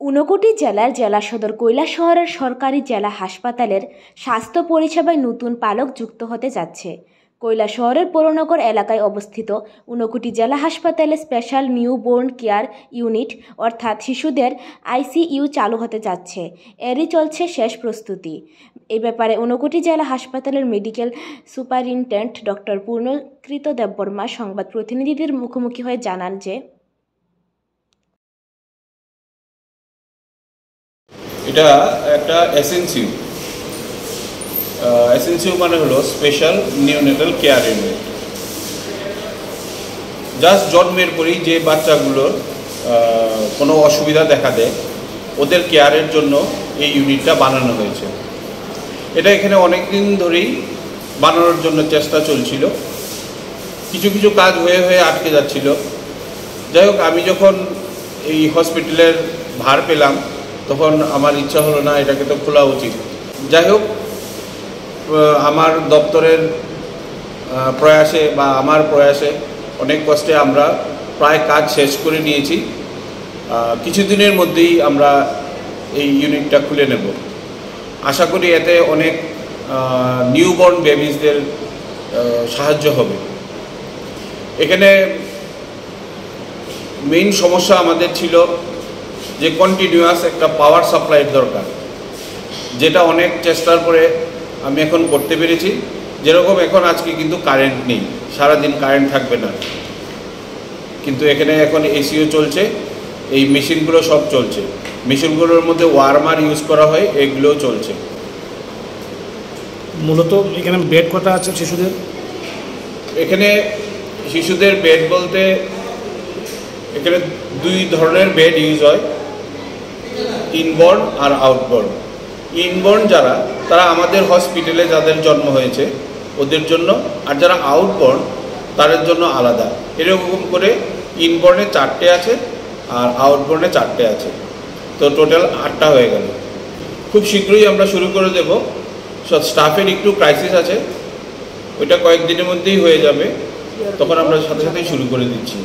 ঊনকোটি জেলার জেলা সদর কৈলাসহরের সরকারি জেলা হাসপাতালের স্বাস্থ্য পরিষেবায় নতুন পালক যুক্ত হতে যাচ্ছে। কৈলাসহরের পৌরনগর এলাকায় অবস্থিত ঊনকোটি জেলা হাসপাতালে স্পেশাল নিউবর্ন কেয়ার ইউনিট অর্থাৎ শিশুদের আইসিইউ চালু হতে যাচ্ছে। এরই চলছে শেষ প্রস্তুতি। এই ব্যাপারে ঊনকোটি জেলা হাসপাতালের মেডিকেল সুপারিনটেন্ডেন্ট ডক্টর পূর্ণকৃত দেববর্মা সংবাদ প্রতিনিধিদের মুখোমুখি হয়ে জানান যে এটা একটা এসএনসিউ মানে হলো special neonatal care unit. Just জন্মের পরেই যে বাচ্চাগুলোর কোনো অসুবিধা দেখা দেয় ওদের কেয়ারের জন্য এই ইউনিটটা বানানো হয়েছে। এটা এখানে অনেক দিন ধরেই বানানোর জন্য চেষ্টা চলছিল, কিছু কিছু কাজ হয়ে হয়ে আটকে যাচ্ছিল। যাই হোক, আমি যখন এই হসপিটালের ভার পেলাম তখন আমার ইচ্ছা হলো না এটাকে তো খোলা উচিত। যাই হোক, আমার দপ্তরের প্রয়াসে বা আমার প্রয়াসে অনেক কষ্টে আমরা প্রায় কাজ শেষ করে নিয়েছি। কিছুদিনের মধ্যেই আমরা এই ইউনিটটা খুলে নেব। আশা করি এতে অনেক নিউবর্ন বেবিজদের সাহায্য হবে। এখানে মেইন সমস্যা আমাদের ছিল যে কন্টিনিউয়াস একটা পাওয়ার সাপ্লাইয়ের দরকার, যেটা অনেক চেষ্টার পরে আমি এখন করতে পেরেছি। যেরকম এখন আজকে কিন্তু কারেন্ট নেই, সারাদিন কারেন্ট থাকবে না, কিন্তু এখানে এখন এসিও চলছে, এই মেশিনগুলো সব চলছে। মেশিনগুলোর মধ্যে ওয়ার্মার ইউজ করা হয়, এগুলোও চলছে। মূলত এখানে বেড কটা আছে শিশুদের? এখানে শিশুদের বেড বলতে এখানে দুই ধরনের বেড ইউজ হয়, ইনবর্ন আর আউটবর্ন। ইনবর্ন যারা, তারা আমাদের হসপিটালে যাদের জন্ম হয়েছে ওদের জন্য, আর যারা আউটবর্ন তাদের জন্য আলাদা। এরকম করে ইনবর্নে 4টে আছে আর আউটবর্নে 4টে আছে, তো টোটাল 8টা হয়ে গেল। খুব শীঘ্রই আমরা শুরু করে দেব। স্টাফের একটু ক্রাইসিস আছে, ওইটা কয়েকদিনের মধ্যেই হয়ে যাবে, তখন আমরা সাথে সাথেই শুরু করে দিচ্ছি।